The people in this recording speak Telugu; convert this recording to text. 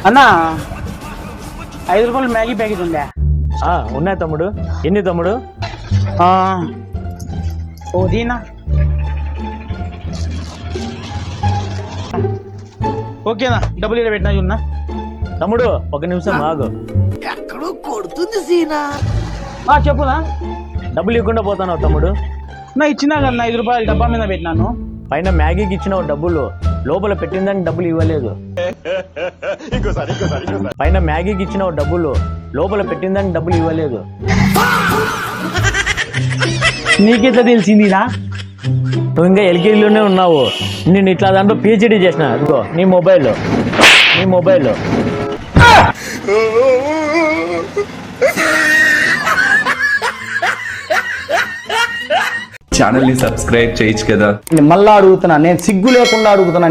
అన్నా 5 రూపాయలు మ్యాగీ ప్యాకెట్ ఉందా? ఉన్నాయి తమ్ముడు. ఎన్ని తమ్ముడు? ఓ దీనా ఓకేనా, డబ్బులు ఇలా పెట్టినా చూన్నా. తమ్ముడు ఒక నిమిషం ఆగు. ఎక్కడో కొడుతుంది సీనా. చెప్పునా. డబ్బులు ఇవ్వకుండా పోతాను తమ్ముడు. నా ఇచ్చినా కదా 5 రూపాయలు డబ్బా మీద పెట్టినాను. పైన మ్యాగీకి ఇచ్చిన డబ్బులు లోపల పెట్టిందని డబ్బులు ఇవ్వలేదు. పైన మ్యాగీకి ఇచ్చిన డబ్బులు లోపల పెట్టిందని డబ్బులు ఇవ్వలేదు. నీకెట్లా తెలిసిందిరా? నువ్వు ఇంకా ఎల్కేజీలోనే ఉన్నావు. నేను ఇట్లా దాంట్లో పిహెచ్డీ చేసిన. అదిగో నీ మొబైల్ ఛానల్ ని సబ్స్క్రైబ్ చేయొచ్చు కదా. మళ్ళా అడుగుతున్నా, నేను సిగ్గు లేకుండా అడుగుతున్నా.